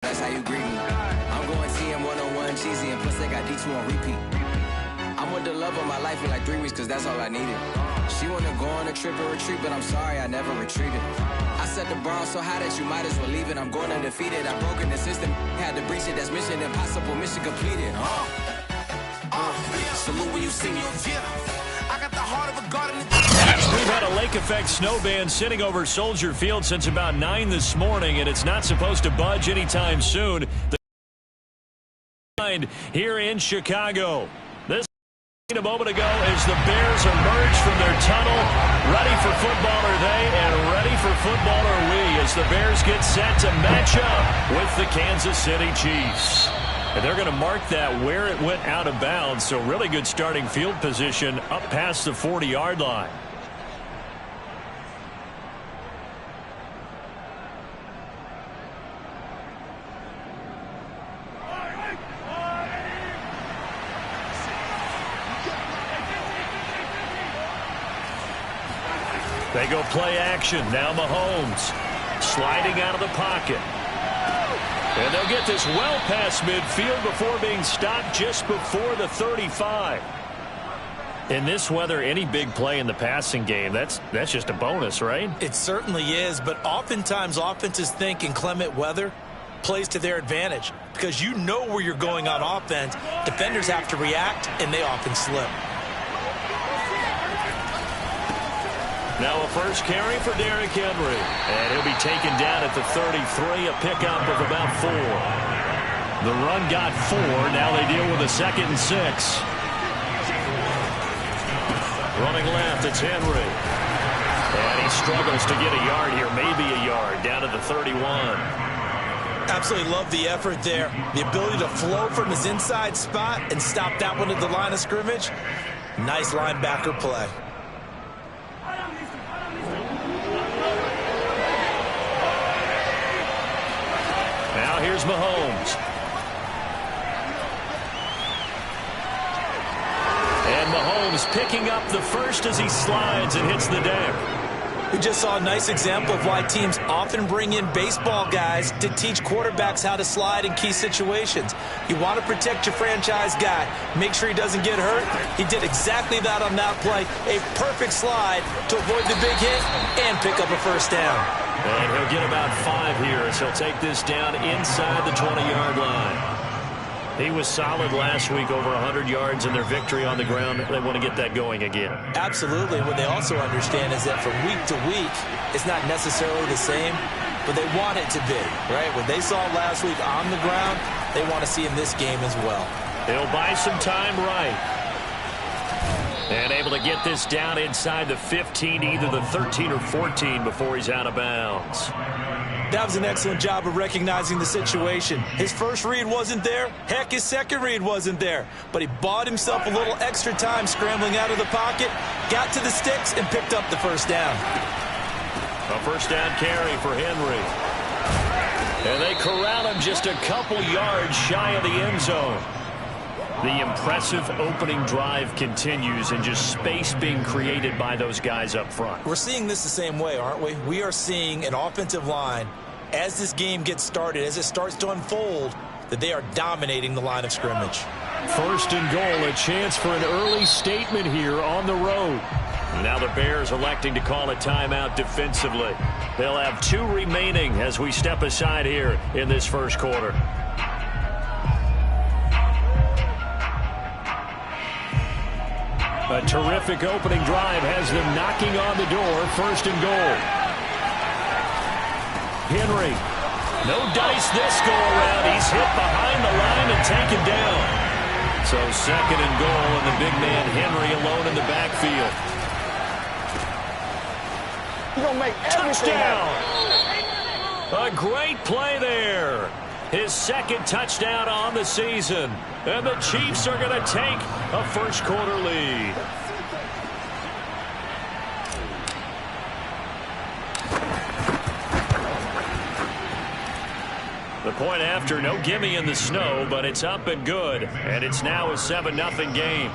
That's how you greet me. I'm going TM 101 cheesy and plus they got D2 on repeat. I'm with the love of my life in like 3 weeks cause that's all I needed. She wanna go on a trip or retreat, but I'm sorry I never retreated. I set the bar so high that you might as well leave it. I'm going undefeated. I broke in the system, had to breach it. That's mission impossible, mission completed. Salute when you see me. I got the heart of a garden. We've had a lake effect snow band sitting over Soldier Field since about 9 this morning, and it's not supposed to budge anytime soon. Here in Chicago. This a moment ago as the Bears emerge from their tunnel. Ready for football are they, and ready for football are we as the Bears get set to match up with the Kansas City Chiefs. And they're going to mark that where it went out of bounds, so really good starting field position up past the 40-yard line. They go play action. Now Mahomes sliding out of the pocket. And they'll get this well past midfield before being stopped just before the 35. In this weather, any big play in the passing game, that's just a bonus, right? It certainly is, but oftentimes offenses think inclement weather plays to their advantage because you know where you're going on offense. Defenders have to react, and they often slip. Now a first carry for Derrick Henry. And he'll be taken down at the 33, a pickup of about 4. The run got 4. Now they deal with a 2nd and 6. Running left, it's Henry. And he struggles to get a yard here, maybe a yard, down to the 31. Absolutely love the effort there. The ability to flow from his inside spot and stop that one at the line of scrimmage. Nice linebacker play. Now here's Mahomes. And Mahomes picking up the first as he slides and hits the deck. We just saw a nice example of why teams often bring in baseball guys to teach quarterbacks how to slide in key situations. You want to protect your franchise guy. Make sure he doesn't get hurt. He did exactly that on that play. A perfect slide to avoid the big hit and pick up a first down. And he'll get about 5 here as he'll take this down inside the 20-yard line. He was solid last week, over 100 yards in their victory on the ground. They want to get that going again. Absolutely. What they also understand is that from week to week, it's not necessarily the same, but they want it to be, right? What they saw last week on the ground, they want to see in this game as well. He'll buy some time right. And able to get this down inside the 15, either the 13 or 14 before he's out of bounds. That was an excellent job of recognizing the situation. His first read wasn't there. Heck, his second read wasn't there. But he bought himself a little extra time scrambling out of the pocket, got to the sticks, and picked up the first down. A first down carry for Henry. And they corral him just a couple yards shy of the end zone. The impressive opening drive continues and just space being created by those guys up front. We're seeing this the same way, aren't we? We are seeing an offensive line, as this game gets started, as it starts to unfold, that they are dominating the line of scrimmage. First and goal, a chance for an early statement here on the road. Now the Bears electing to call a timeout defensively. They'll have 2 remaining as we step aside here in this first quarter. A terrific opening drive has them knocking on the door. First and goal. Henry. No dice this go around. He's hit behind the line and taken down. So second and goal, and the big man Henry alone in the backfield. He's going to make everything touchdown. A great play there. His second touchdown on the season. And the Chiefs are going to take a first quarter lead. The point after, no gimme in the snow, but it's up and good. And it's now a 7-0 game.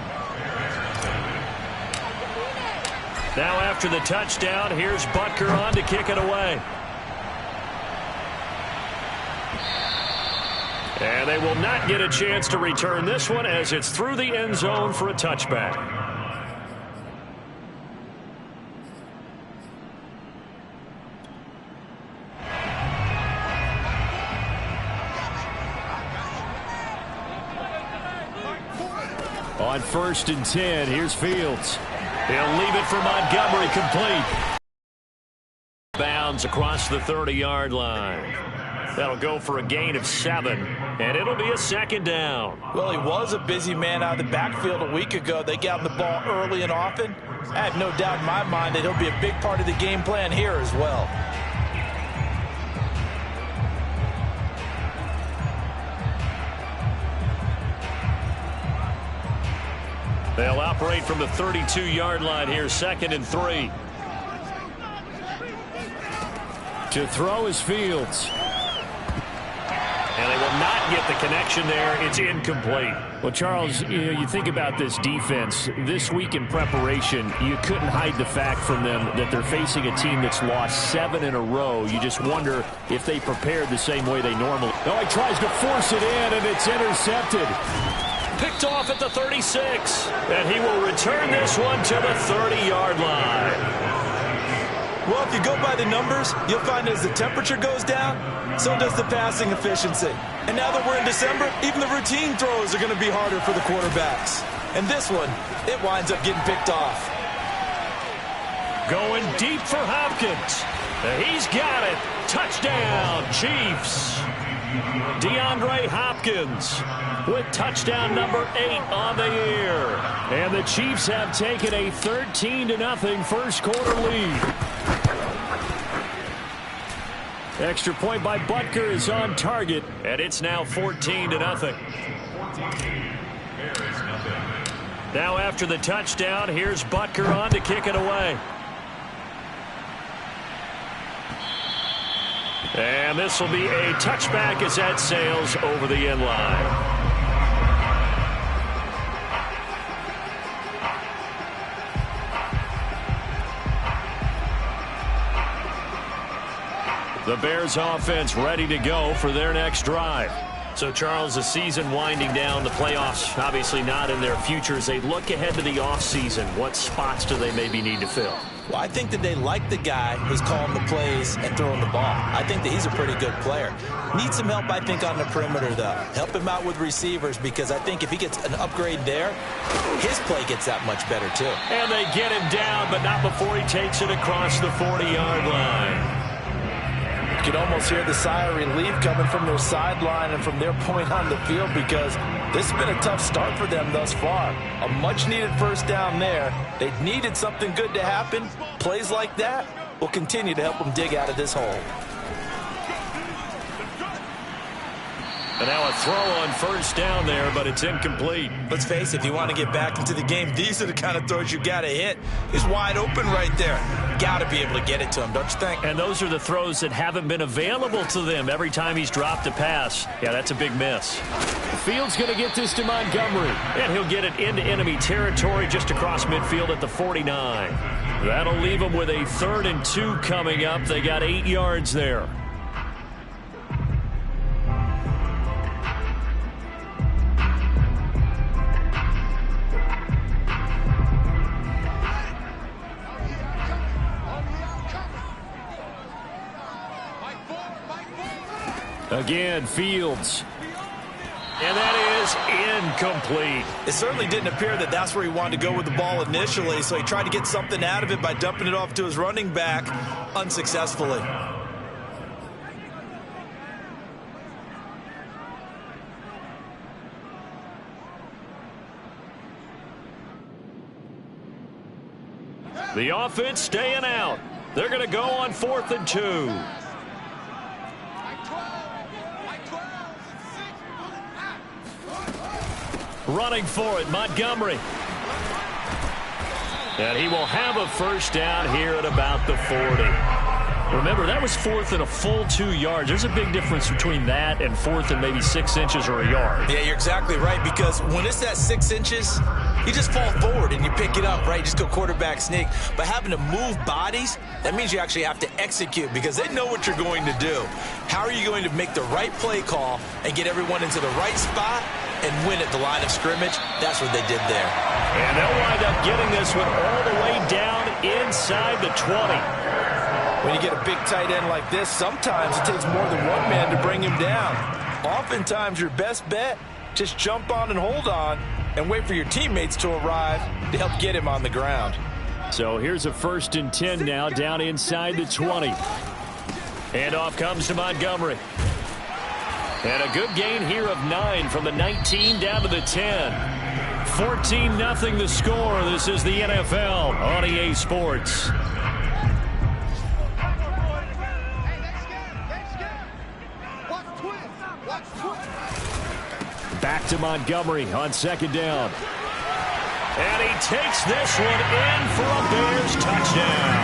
Now after the touchdown, here's Butker on to kick it away. And they will not get a chance to return this one as it's through the end zone for a touchback. On 1st and 10, here's Fields. He'll leave it for Montgomery, complete. Bounds across the 30-yard line. That'll go for a gain of 7, and it'll be a 2nd down. Well, he was a busy man out of the backfield a week ago. They got him the ball early and often. I have no doubt in my mind that he'll be a big part of the game plan here as well. They'll operate from the 32-yard line here, 2nd and 3. To throw is Fields. And they will not get the connection there. It's incomplete. Well, Charles, you think about this defense. This week in preparation, you couldn't hide the fact from them that they're facing a team that's lost 7 in a row. You just wonder if they prepared the same way they normally. Oh, he tries to force it in, and it's intercepted. Picked off at the 36. And he will return this one to the 30-yard line. Well, if you go by the numbers, you'll find as the temperature goes down, so does the passing efficiency. And now that we're in December, even the routine throws are going to be harder for the quarterbacks. And this one, it winds up getting picked off. Going deep for Hopkins. He's got it. Touchdown, Chiefs. DeAndre Hopkins with touchdown number 8 on the year. And the Chiefs have taken a 13-0 first quarter lead. Extra point by Butker is on target. And it's now 14-0. Now after the touchdown, here's Butker on to kick it away. And this will be a touchback as that sails over the end line. The Bears offense ready to go for their next drive. So, Charles, the season winding down, the playoffs obviously not in their future. As they look ahead to the offseason, what spots do they maybe need to fill? Well, I think that they like the guy who's calling the plays and throwing the ball. I think that he's a pretty good player. Needs some help, I think, on the perimeter, though. Help him out with receivers, because I think if he gets an upgrade there, his play gets that much better, too. And they get him down, but not before he takes it across the 40-yard line. You can almost hear the sigh of relief coming from their sideline and from their point on the field, because this has been a tough start for them thus far. A much-needed first down there. They needed something good to happen. Plays like that will continue to help them dig out of this hole. And now a throw on first down there, but it's incomplete. Let's face it, if you want to get back into the game, these are the kind of throws you got to hit. He's wide open right there. Got to be able to get it to him, don't you think? And those are the throws that haven't been available to them every time he's dropped a pass. Yeah, that's a big miss. Fields going to get this to Montgomery. And he'll get it into enemy territory just across midfield at the 49. That'll leave them with a 3rd and 2 coming up. They got 8 yards there. Again, Fields. And that is incomplete. It certainly didn't appear that that's where he wanted to go with the ball initially, so he tried to get something out of it by dumping it off to his running back unsuccessfully. The offense staying out. They're going to go on 4th and 2. Running for it, Montgomery. And he will have a first down here at about the 40. Remember, that was 4th and a full 2 yards. There's a big difference between that and 4th and maybe 6 inches or a yard. Yeah, you're exactly right, because when it's that 6 inches, you just fall forward and you pick it up, right? You just go quarterback sneak. But having to move bodies, that means you actually have to execute because they know what you're going to do. How are you going to make the right play call and get everyone into the right spot and win at the line of scrimmage? That's what they did there. And they'll wind up getting this one all the way down inside the 20. When you get a big tight end like this, sometimes it takes more than one man to bring him down. Oftentimes, your best bet, just jump on and hold on and wait for your teammates to arrive to help get him on the ground. So here's a 1st and 10 now down inside the 20. Handoff comes to Montgomery. And a good gain here of 9 from the 19 down to the 10. 14-0 the score. This is the NFL on EA Sports. Back to Montgomery on 2nd down. And he takes this one in for a Bears touchdown.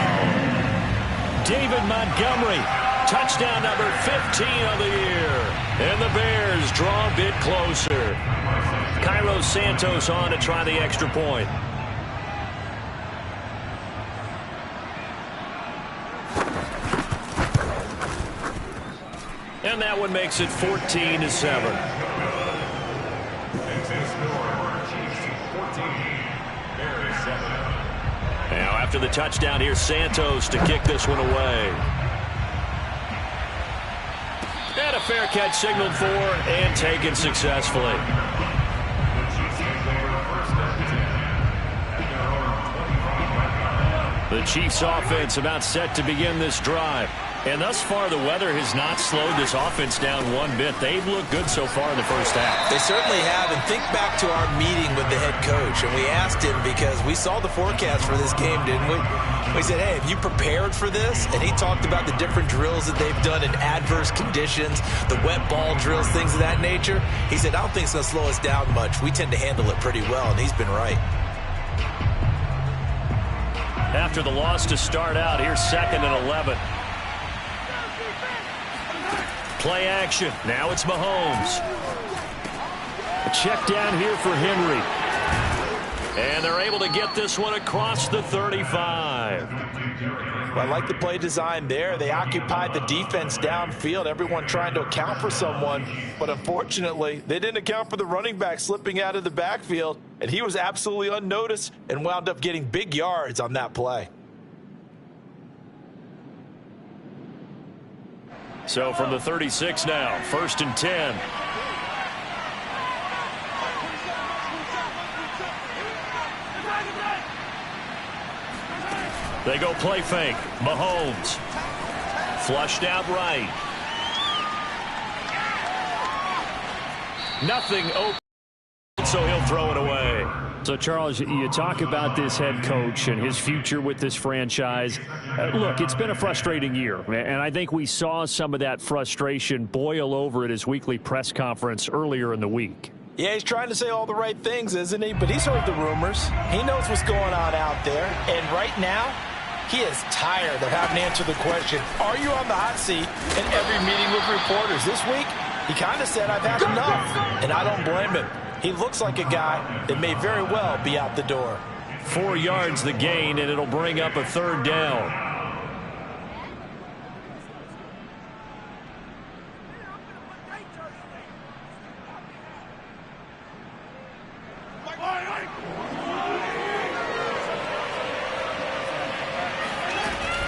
David Montgomery, touchdown number 15 of the year. And the Bears draw a bit closer. Cairo Santos on to try the extra point. And that one makes it 14-7. Now after the touchdown, here's Santos to kick this one away. And a fair catch signaled for and taken successfully. The Chiefs offense about set to begin this drive. And thus far, the weather has not slowed this offense down one bit. They've looked good so far in the first half. They certainly have. And think back to our meeting with the head coach. And we asked him because we saw the forecast for this game, didn't we? We said, hey, have you prepared for this? And he talked about the different drills that they've done in adverse conditions, the wet ball drills, things of that nature. He said, I don't think it's going to slow us down much. We tend to handle it pretty well, and he's been right. After the loss to start out, here's 2nd and 11. Play action. Now it's Mahomes. A check down here for Henry. And they're able to get this one across the 35. Well, I like the play design there. They occupied the defense downfield, everyone trying to account for someone. But unfortunately, they didn't account for the running back slipping out of the backfield. And he was absolutely unnoticed and wound up getting big yards on that play. So from the 36 now, 1st and 10. They go play fake. Mahomes. Flushed out right. Nothing open, so he'll throw it away. So, Charles, you talk about this head coach and his future with this franchise. Look, it's been a frustrating year, and I think we saw some of that frustration boil over at his weekly press conference earlier in the week. Yeah, he's trying to say all the right things, isn't he? But he's heard the rumors. He knows what's going on out there. And right now, he is tired of having to answer the question, are you on the hot seat in every meeting with reporters? This week, he kind of said, I've had enough. And I don't blame him. He looks like a guy that may very well be out the door. 4 yards the gain, and it'll bring up a 3rd down.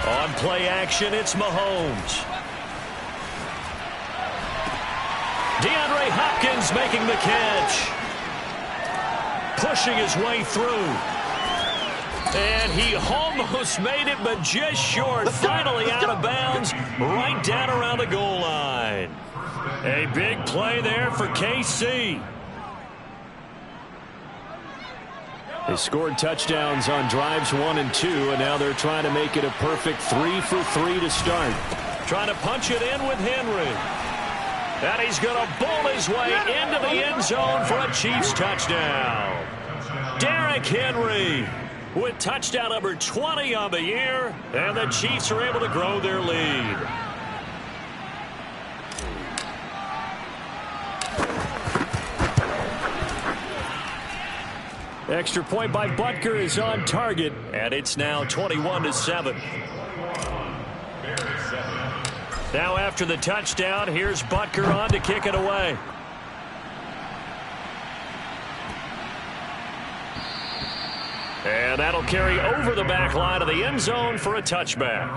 On play action, it's Mahomes. DeAndre Hopkins making the catch. Pushing his way through. And he almost made it, but just short. Finally out of bounds, right down around the goal line. A big play there for KC. They scored touchdowns on drives 1 and 2, and now they're trying to make it a perfect 3 for 3 to start. Trying to punch it in with Henry. And he's going to bowl his way into the end zone for a Chiefs touchdown. Derrick Henry. with touchdown number 20 on the year, and the Chiefs are able to grow their lead. Extra point by Butker is on target, and it's now 21-7. Now after the touchdown, here's Butker on to kick it away. And that'll carry over the back line of the end zone for a touchback.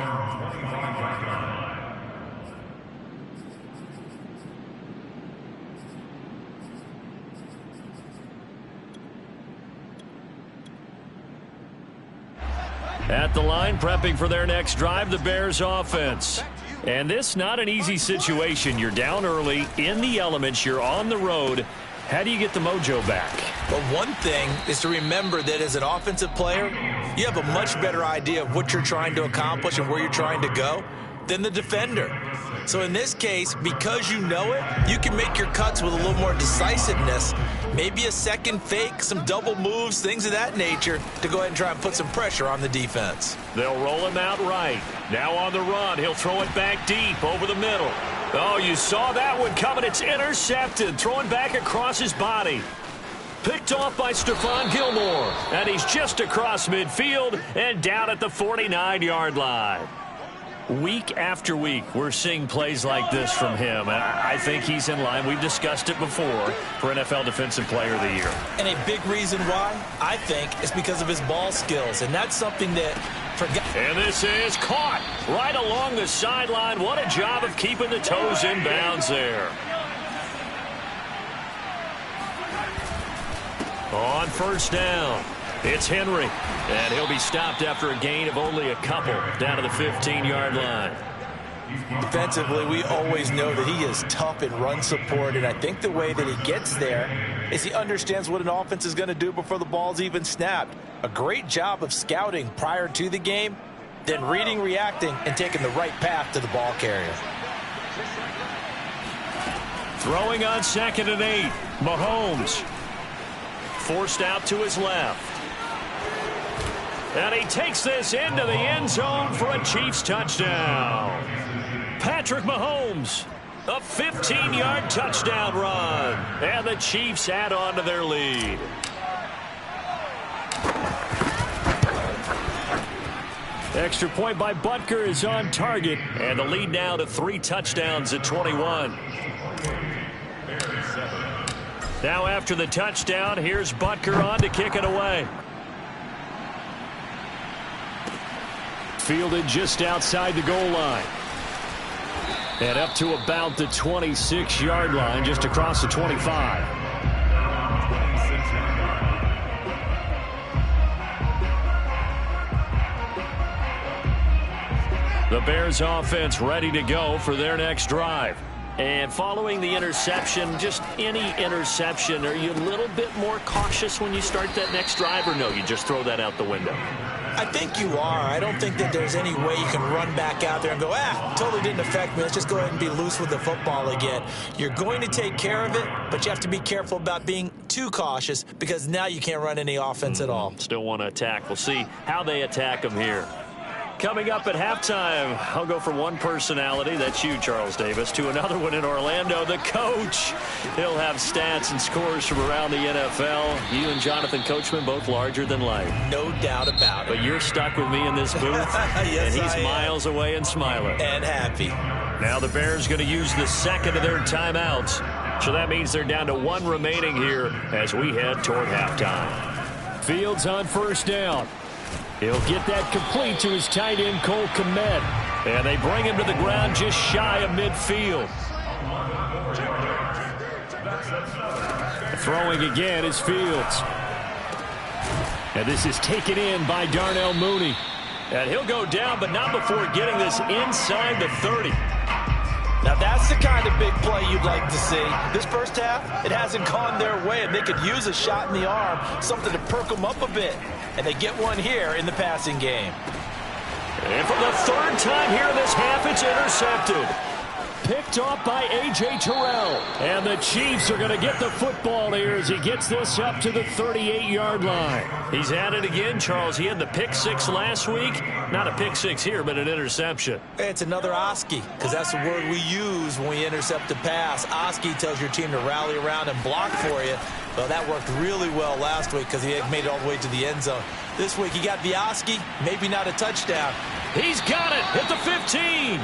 At the line, prepping for their next drive, the Bears offense. And this not an easy situation. You're down early, in the elements, you're on the road. How do you get the mojo back? Well, one thing is to remember that as an offensive player, you have a much better idea of what you're trying to accomplish and where you're trying to go than the defender. So in this case, because you know it, you can make your cuts with a little more decisiveness, maybe a second fake, some double moves, things of that nature, to go ahead and try and put some pressure on the defense. They'll roll him out right. Now on the run, he'll throw it back deep over the middle. Oh, you saw that one coming. It's intercepted, throwing back across his body. Picked off by Stephon Gilmore, and he's just across midfield and down at the 49-yard line. Week after week, we're seeing plays like this from him, and I think he's in line. We've discussed it before for NFL Defensive Player of the Year. And a big reason why, I think, is because of his ball skills, and that's something that... And this is caught right along the sideline. What a job of keeping the toes in bounds there. On first down, it's Henry, and he'll be stopped after a gain of only a couple down to the 15-yard line. Defensively, we always know that he is tough in run support, and I think the way that he gets there is he understands what an offense is going to do before the ball's even snapped. A great job of scouting prior to the game, then reading, reacting, and taking the right path to the ball carrier. Throwing on 2nd and 8, Mahomes. Forced out to his left. And he takes this into the end zone for a Chiefs touchdown. Patrick Mahomes, a 15-yard touchdown run. And the Chiefs add on to their lead. Extra point by Butker is on target. And the lead now to 3 touchdowns at 21. Now after the touchdown, here's Butker on to kick it away. Fielded just outside the goal line. And up to about the 26-yard line, just across the 25. The Bears offense ready to go for their next drive. And following the interception, just any interception, are you a little bit more cautious when you start that next drive, or no, you just throw that out the window? I think you are. I don't think that there's any way you can run back out there and go, totally didn't affect me. Let's just go ahead and be loose with the football again. You're going to take care of it, but you have to be careful about being too cautious because now you can't run any offense at all. Still want to attack. We'll see how they attack them here. Coming up at halftime, I'll go from one personality, that's you, Charles Davis, to another one in Orlando, the coach. He'll have stats and scores from around the NFL. You and Jonathan Coachman, both larger than life. No doubt about it. But you're stuck with me in this booth, yes, and he's miles away and smiling. And happy. Now the Bears going to use the second of their timeouts. So that means they're down to 1 remaining here as we head toward halftime. Fields on first down. He'll get that complete to his tight end, Cole Kmet. And they bring him to the ground just shy of midfield. Throwing again is Fields. And this is taken in by Darnell Mooney. And he'll go down, but not before getting this inside the 30. Now that's the kind of big play you'd like to see. This first half, it hasn't gone their way, and they could use a shot in the arm, something to perk them up a bit. And they get one here in the passing game. And for the 3rd time here in this half, it's intercepted. Picked off by A.J. Terrell. And the Chiefs are going to get the football here as he gets this up to the 38-yard line. He's at it again, Charles. He had the pick six last week. Not a pick six here, but an interception. It's another Oski, because that's the word we use when we intercept a pass. Oski tells your team to rally around and block for you. Well, that worked really well last week because he had made it all the way to the end zone. This week he got the Oski, maybe not a touchdown. He's got it at the 15.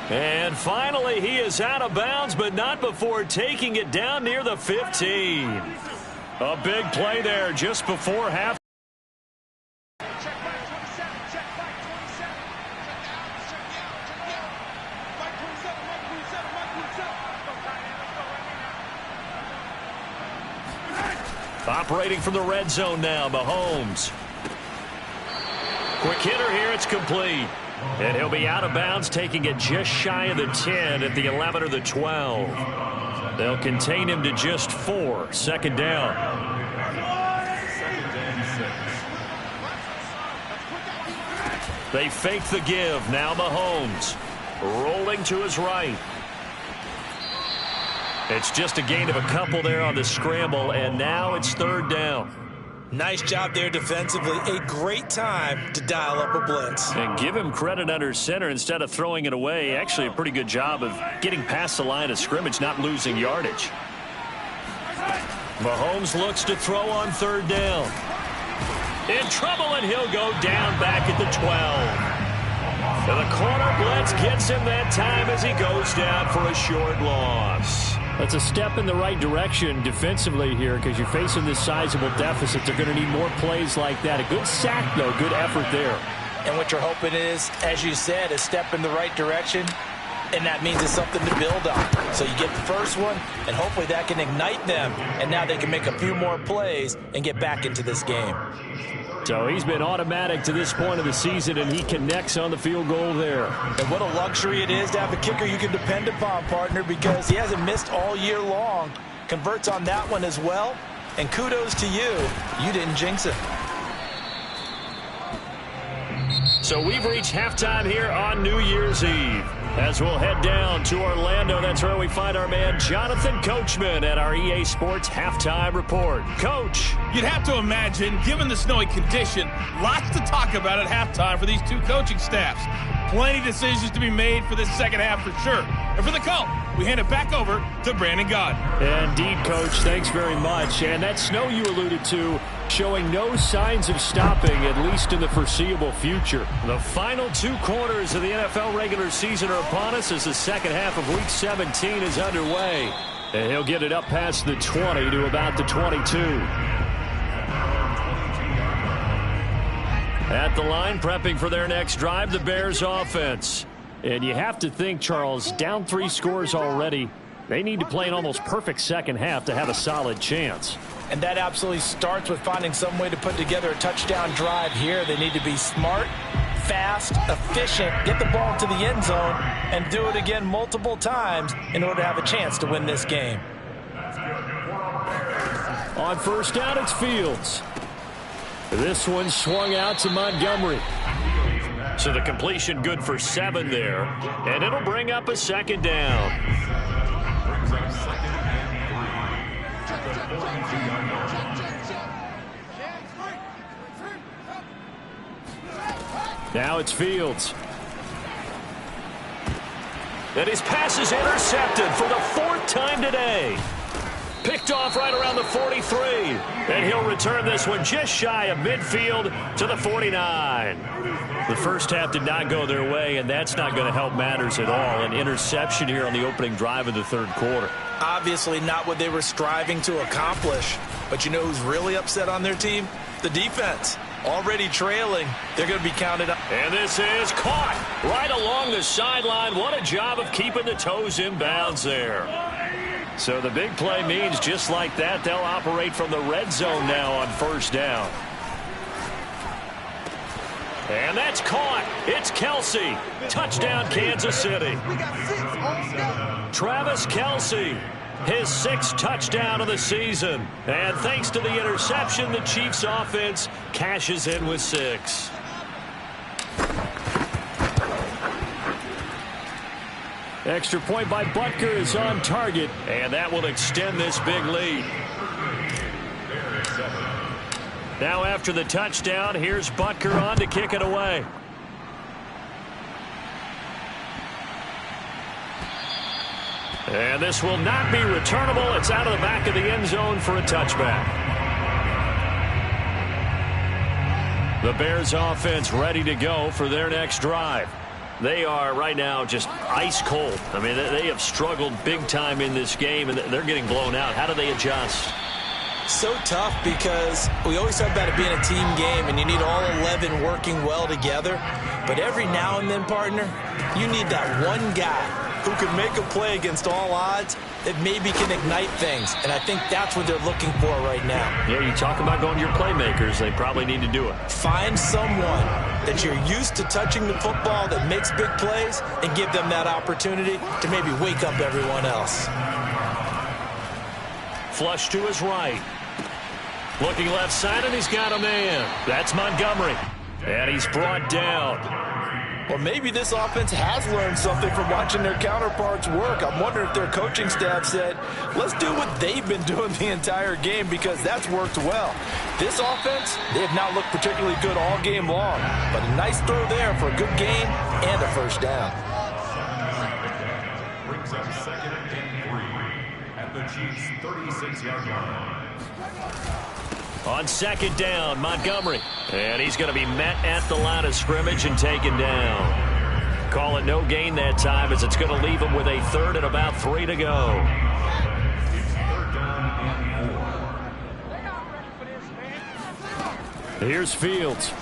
And finally, he is out of bounds, but not before taking it down near the 15. A big play there just before half. Operating from the red zone now, Mahomes. Quick hitter here, it's complete. And he'll be out of bounds, taking it just shy of the 10 at the 11 or the 12. They'll contain him to just 4. Second down. They fake the give. Now Mahomes rolling to his right. It's just a gain of a couple there on the scramble, and now it's third down. Nice job there defensively. A great time to dial up a blitz. And give him credit under center instead of throwing it away. Actually, a pretty good job of getting past the line of scrimmage, not losing yardage. Mahomes looks to throw on third down. In trouble, and he'll go down back at the 12. And the corner blitz gets him that time as he goes down for a short loss. That's a step in the right direction defensively here because you're facing this sizable deficit. They're going to need more plays like that. A good sack, though. Good effort there. And what you're hoping is, as you said, a step in the right direction, and that means it's something to build on. So you get the first one, and hopefully that can ignite them, and now they can make a few more plays and get back into this game. So he's been automatic to this point of the season, and he connects on the field goal there. And what a luxury it is to have a kicker you can depend upon, partner, because he hasn't missed all year long. Converts on that one as well. And kudos to you. You didn't jinx it. So we've reached halftime here on New Year's Eve. As we'll head down to Orlando, that's where we find our man Jonathan Coachman at our EA Sports Halftime Report. Coach. You'd have to imagine, given the snowy condition, lots to talk about at halftime for these two coaching staffs. Plenty of decisions to be made for this second half for sure. And for the call, we hand it back over to Brandon Gaudin. Indeed, Coach. Thanks very much. And that snow you alluded to showing no signs of stopping, at least in the foreseeable future. The final 2 quarters of the NFL regular season are upon us as the second half of Week 17 is underway. And he'll get it up past the 20 to about the 22. At the line, prepping for their next drive, the Bears offense. And you have to think, Charles, down 3 scores already. They need to play an almost perfect second half to have a solid chance. And that absolutely starts with finding some way to put together a touchdown drive here. They need to be smart, fast, efficient, get the ball to the end zone, and do it again multiple times in order to have a chance to win this game. On first down, it's Fields. This one swung out to Montgomery. So the completion good for 7 there, and it'll bring up a second down. Now it's Fields. And his pass is intercepted for the 4th time today. Picked off right around the 43. And he'll return this one just shy of midfield to the 49. The first half did not go their way, and that's not going to help matters at all. An interception here on the opening drive of the 3rd quarter. Obviously not what they were striving to accomplish. But you know who's really upset on their team? The defense. Already trailing. They're going to be counted up. And this is caught right along the sideline. What a job of keeping the toes in bounds there. So the big play means just like that, they'll operate from the red zone now on first down. And that's caught. It's Kelsey. Touchdown, Kansas City. Travis Kelsey, his 6th touchdown of the season. And thanks to the interception, the Chiefs offense cashes in with 6. 1 Extra point by Butker is on target, and that will extend this big lead. Now after the touchdown, here's Butker on to kick it away. And this will not be returnable. It's out of the back of the end zone for a touchback. The Bears offense ready to go for their next drive. They are right now just ice cold. I mean, they have struggled big time in this game, and they're getting blown out. How do they adjust? So tough because we always talk about it being a team game, and you need all 11 working well together. But every now and then, partner, you need that one guy who can make a play against all odds that maybe can ignite things. And I think that's what they're looking for right now. Yeah, you talk about going to your playmakers. They probably need to do it. Find someone that you're used to touching the football that makes big plays and give them that opportunity to maybe wake up everyone else. Flush to his right. Looking left side, and he's got a man. That's Montgomery. And he's brought down. Well, maybe this offense has learned something from watching their counterparts work. I'm wondering if their coaching staff said, let's do what they've been doing the entire game, because that's worked well. This offense, they have not looked particularly good all game long, but a nice throw there for a good gain and a first down. Brings up 2nd and 3 at the Chiefs' 36-yard line. On 2nd down, Montgomery. And he's going to be met at the line of scrimmage and taken down. Call it no gain that time, as it's going to leave him with a 3rd and about 3 to go. It's 3rd down and 4. Here's Fields.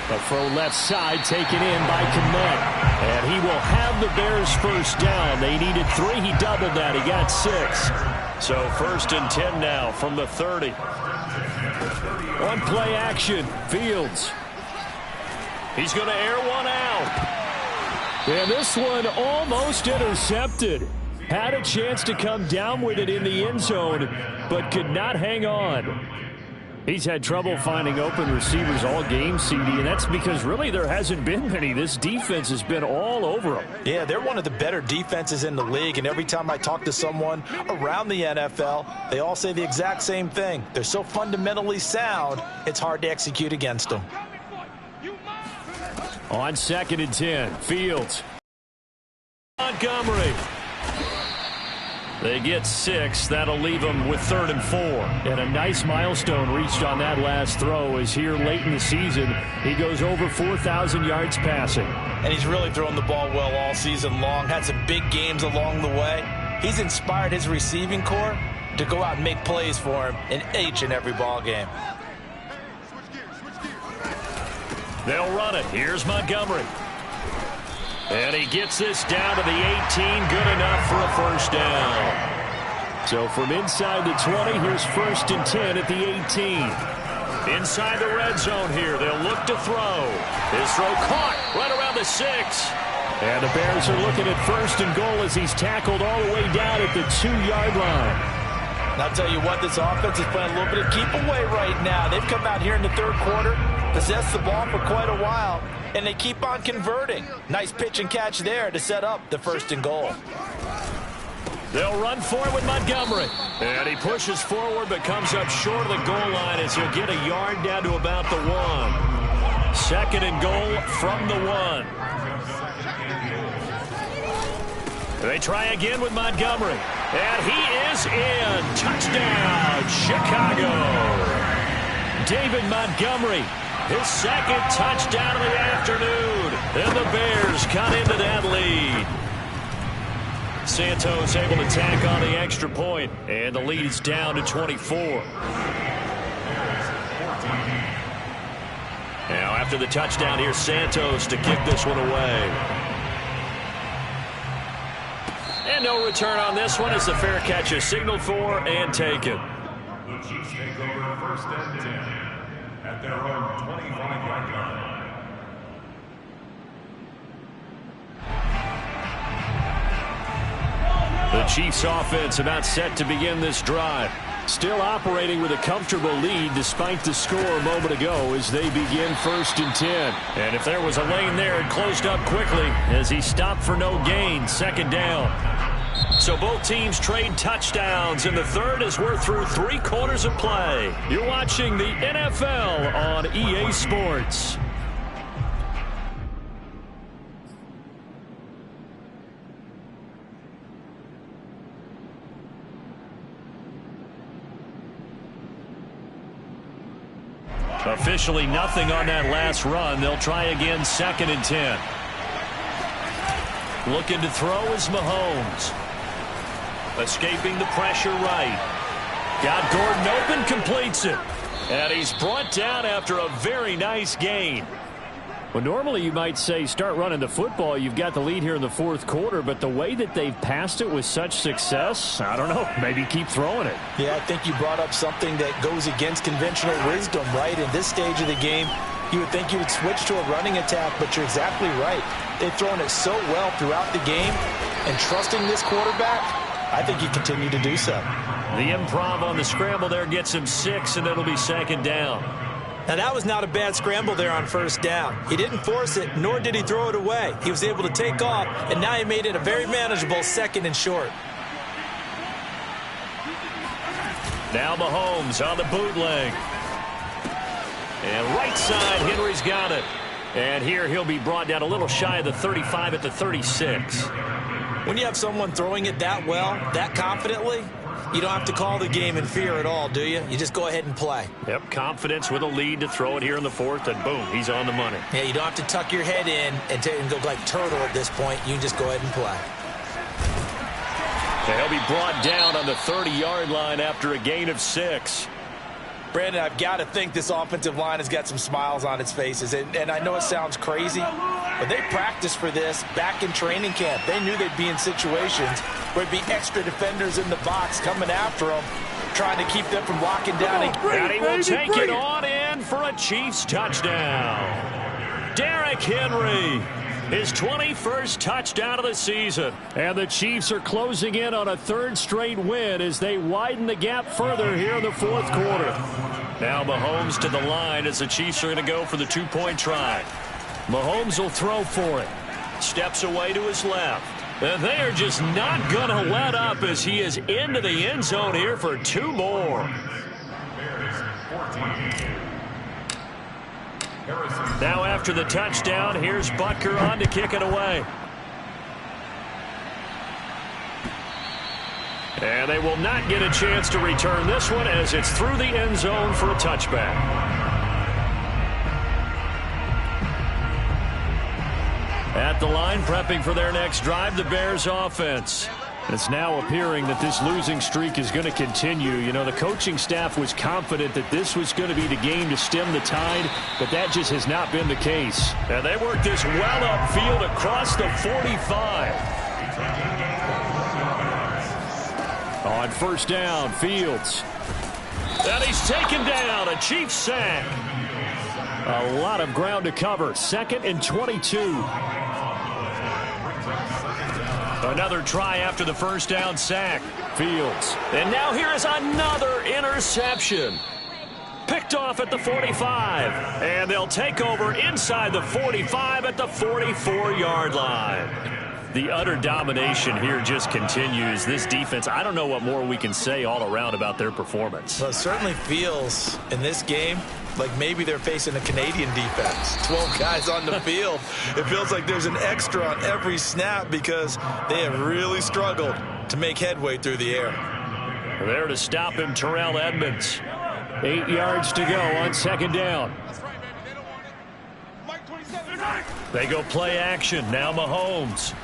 A throw left side taken in by Kmet. And he will have the Bears first down. They needed 3. He doubled that. He got 6. So 1st and 10 now from the 30. One play action. Fields. He's going to air one out. And this one almost intercepted. Had a chance to come down with it in the end zone, but could not hang on. He's had trouble finding open receivers all game, CD, and that's because really there hasn't been many. This defense has been all over them. Yeah, they're one of the better defenses in the league, and every time I talk to someone around the NFL, they all say the exact same thing. They're so fundamentally sound, it's hard to execute against them. On 2nd and 10, Fields. Montgomery. They get 6. That'll leave them with 3rd and 4. And a nice milestone reached on that last throw is here late in the season. He goes over 4,000 yards passing. And he's really thrown the ball well all season long. Had some big games along the way. He's inspired his receiving corps to go out and make plays for him in each and every ball game. They'll run it. Here's Montgomery. And he gets this down to the 18. Good enough for a first down. So from inside the 20, here's 1st and 10 at the 18. Inside the red zone here. They'll look to throw. His throw caught right around the 6. And the Bears are looking at 1st and goal as he's tackled all the way down at the 2-yard line. And I'll tell you what, this offense is playing a little bit of keep away right now. They've come out here in the 3rd quarter, possessed the ball for quite a while, and they keep on converting. Nice pitch and catch there to set up the 1st and goal. They'll run for it with Montgomery. And he pushes forward but comes up short of the goal line as he'll get a yard down to about the 1. 2nd and goal from the 1. They try again with Montgomery. And he is in. Touchdown, Chicago. David Montgomery, his 2nd touchdown of the afternoon. And the Bears cut into that lead. Santos able to tack on the extra point, and the lead is down to 24. Now after the touchdown, here's Santos to kick this one away. And no return on this one as the fair catch is signaled for and taken. The Chiefs take over 1st and 10 at their own 25-yard line. The Chiefs offense about set to begin this drive. Still operating with a comfortable lead despite the score a moment ago as they begin 1st and 10. And if there was a lane there, it closed up quickly as he stopped for no gain. 2nd down. So both teams trade touchdowns in the third as we're through 3 quarters of play. You're watching the NFL on EA Sports. Officially nothing on that last run. They'll try again 2nd and 10. Looking to throw is Mahomes. Escaping the pressure right. Got Gordon open, completes it. And he's brought down after a very nice gain. Well, normally you might say start running the football. You've got the lead here in the 4th quarter, but the way that they've passed it with such success, I don't know, maybe keep throwing it. Yeah, I think you brought up something that goes against conventional wisdom, right? In this stage of the game, you would think you would switch to a running attack, but you're exactly right. They've thrown it so well throughout the game, and trusting this quarterback, I think you continue to do so. The improv on the scramble there gets him 6, and it'll be 2nd down. Now, that was not a bad scramble there on 1st down. He didn't force it, nor did he throw it away. He was able to take off, and now he made it a very manageable 2nd and short. Now Mahomes on the bootleg. And right side, Henry's got it. And here he'll be brought down a little shy of the 35 at the 36. When you have someone throwing it that well, that confidently, you don't have to call the game in fear at all, do you? You just go ahead and play. Yep, confidence with a lead to throw it here in the 4th, and boom, he's on the money. Yeah, you don't have to tuck your head in and go like turtle at this point. You can just go ahead and play. And he'll be brought down on the 30-yard line after a gain of 6. Brandon, I've got to think this offensive line has got some smiles on its faces. And I know it sounds crazy, but they practiced for this back in training camp. They knew they'd be in situations where there'd be extra defenders in the box coming after them, trying to keep them from locking down. And he will take it on in for a Chiefs touchdown. Derrick Henry, his 21st touchdown of the season. And the Chiefs are closing in on a 3rd straight win as they widen the gap further here in the 4th quarter. Now Mahomes to the line as the Chiefs are going to go for the 2-point try. Mahomes will throw for it. Steps away to his left. And they are just not going to let up as he is into the end zone here for 2 more. Now after the touchdown, here's Butker on to kick it away. And they will not get a chance to return this one as it's through the end zone for a touchback. At the line, prepping for their next drive, the Bears offense. It's now appearing that this losing streak is going to continue. You know, the coaching staff was confident that this was going to be the game to stem the tide, but that just has not been the case. And they work this well upfield across the 45. On 1st down, Fields. And he's taken down, a Chiefs sack. A lot of ground to cover. 2nd and 22. Another try after the 1st down sack. Fields. And now here is another interception. Picked off at the 45. And they'll take over inside the 45 at the 44-yard line. The utter domination here just continues. This defense, I don't know what more we can say all around about their performance. Well, it certainly feels in this game like maybe they're facing a Canadian defense. 12 guys on the field. It feels like there's an extra on every snap because they have really struggled to make headway through the air. There to stop him, Terrell Edmonds. 8 yards to go on 2nd down. They go play action. Now Mahomes.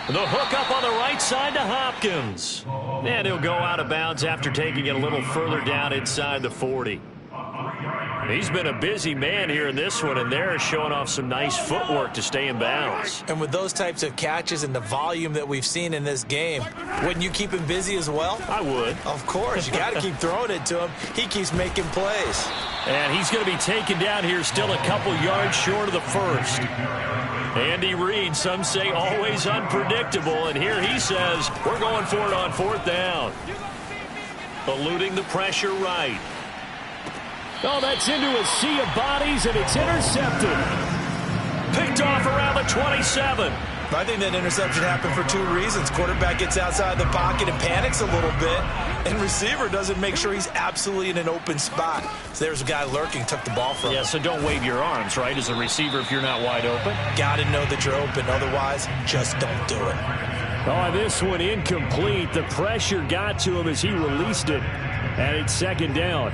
The hook up on the right side to Hopkins. And he'll go out of bounds after taking it a little further down inside the 40. He's been a busy man here in this one, and they're showing off some nice footwork to stay in bounds. And with those types of catches and the volume that we've seen in this game, wouldn't you keep him busy as well? I would. Of course. You got to keep throwing it to him. He keeps making plays. And he's going to be taken down here still a couple yards short of the 1st. Andy Reid, some say always unpredictable, and here he says we're going for it on 4th down. Eluding the pressure right. Oh, that's into a sea of bodies, and it's intercepted. Picked off around the 27. I think that interception happened for 2 reasons. Quarterback gets outside the pocket and panics a little bit, and receiver doesn't make sure he's absolutely in an open spot. So there's a guy lurking, took the ball from him. Yeah, so don't wave your arms, right, as a receiver if you're not wide open. Got to know that you're open. Otherwise, just don't do it. Oh, this one incomplete. The pressure got to him as he released it, and it's 2nd down.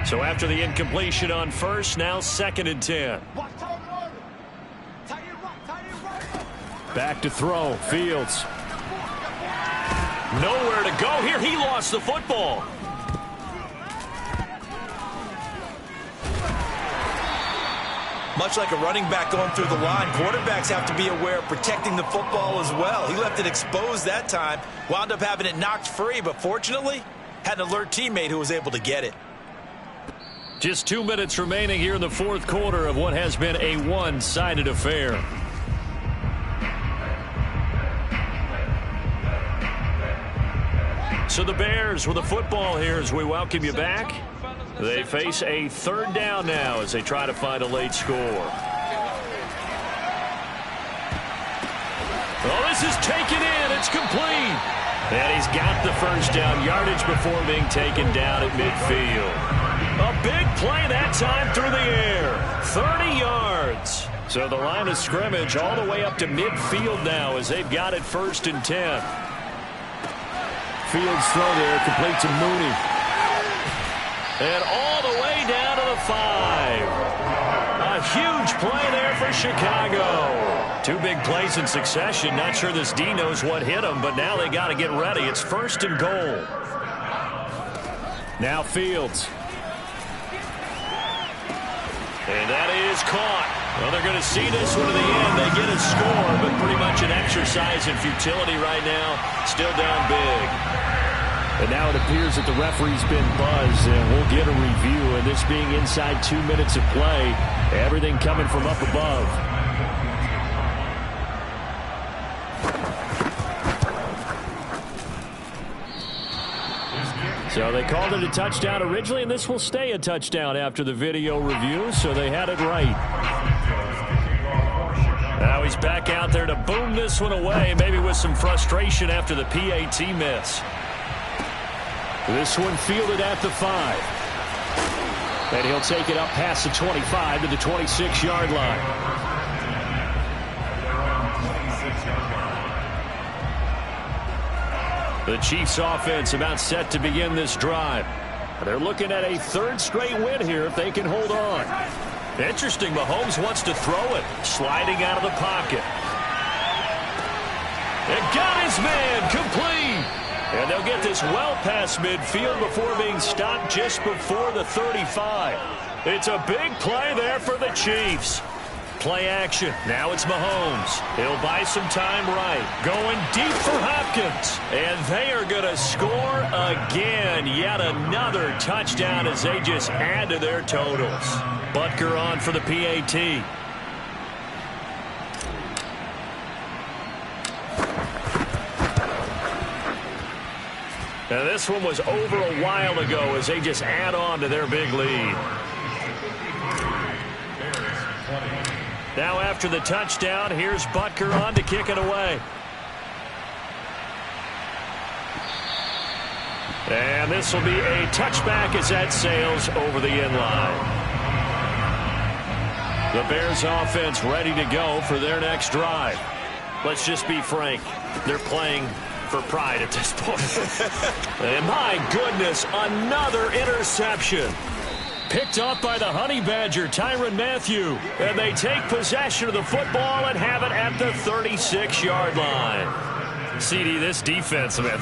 So after the incompletion on 1st, now 2nd and 10. Back to throw. Fields. Nowhere to go here. He lost the football. Much like a running back going through the line, quarterbacks have to be aware of protecting the football as well. He left it exposed that time, wound up having it knocked free, but fortunately, had an alert teammate who was able to get it. Just 2 minutes remaining here in the 4th quarter of what has been a one-sided affair. So the Bears with the football here as we welcome you back. They face a 3rd down now as they try to find a late score. Oh, this is taken in. It's complete. And he's got the 1st down yardage before being taken down at midfield. A big play that time through the air. 30 yards. So the line of scrimmage all the way up to midfield now as they've got it 1st and 10. Fields throw there, complete to Mooney. And all the way down to the 5. A huge play there for Chicago. 2 big plays in succession. Not sure this D knows what hit him, but now they got to get ready. It's 1st and goal. Now Fields. And that is caught. Well, they're going to see this one to the end. They get a score, but pretty much an exercise in futility right now. Still down big. And now it appears that the referee's been buzzed, and we'll get a review. And this being inside 2 minutes of play, everything coming from up above. So they called it a touchdown originally, and this will stay a touchdown after the video review, so they had it right. Now he's back out there to boom this one away, maybe with some frustration after the PAT miss. This one fielded at the 5. And he'll take it up past the 25 to the 26-yard line. The Chiefs offense about set to begin this drive. They're looking at a 3rd straight win here if they can hold on. Interesting, Mahomes wants to throw it. Sliding out of the pocket. And got his man complete. And they'll get this well past midfield before being stopped just before the 35. It's a big play there for the Chiefs. Play action. Now it's Mahomes. He'll buy some time right. Going deep for Hopkins. And they are going to score again. Yet another touchdown as they just add to their totals. Butker on for the PAT. Now this one was over a while ago as they just add on to their big lead. Now after the touchdown, here's Butker on to kick it away. And this will be a touchback as that sails over the end line. The Bears offense ready to go for their next drive. Let's just be frank. They're playing for pride at this point. And my goodness, another interception. Picked off by the Honey Badger, Tyrann Mathieu. And they take possession of the football and have it at the 36-yard line. CD, this defense, man,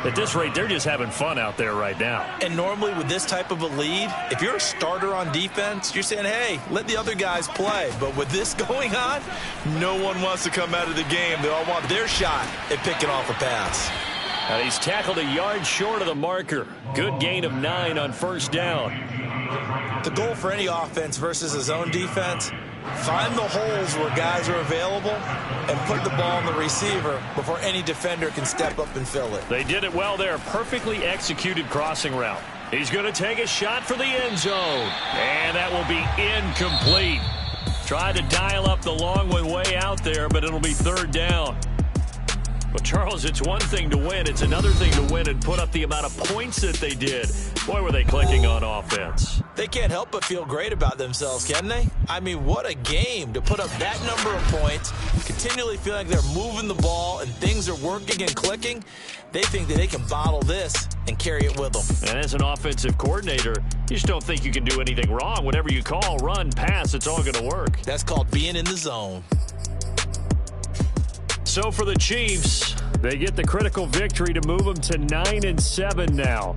at this rate, they're just having fun out there right now. And normally with this type of a lead, if you're a starter on defense, you're saying, hey, let the other guys play. But with this going on, no one wants to come out of the game. They all want their shot at picking off a pass. And he's tackled a yard short of the marker. Good gain of 9 on 1st down. The goal for any offense versus a zone defense Find the holes where guys are available and put the ball on the receiver before any defender can step up and fill it. They did it well there. Perfectly executed crossing route. He's going to take a shot for the end zone. And that will be incomplete. Tried to dial up the long one way out there, but it'll be third down. But, Charles, it's one thing to win. It's another thing to win and put up the amount of points that they did. Boy, were they clicking on offense. They can't help but feel great about themselves, can they? I mean, what a game to put up that number of points, continually feeling like they're moving the ball and things are working and clicking. They think that they can bottle this and carry it with them. And as an offensive coordinator, you just don't think you can do anything wrong. Whatever you call, run, pass, it's all going to work. That's called being in the zone. So for the Chiefs, they get the critical victory to move them to 9-7 now.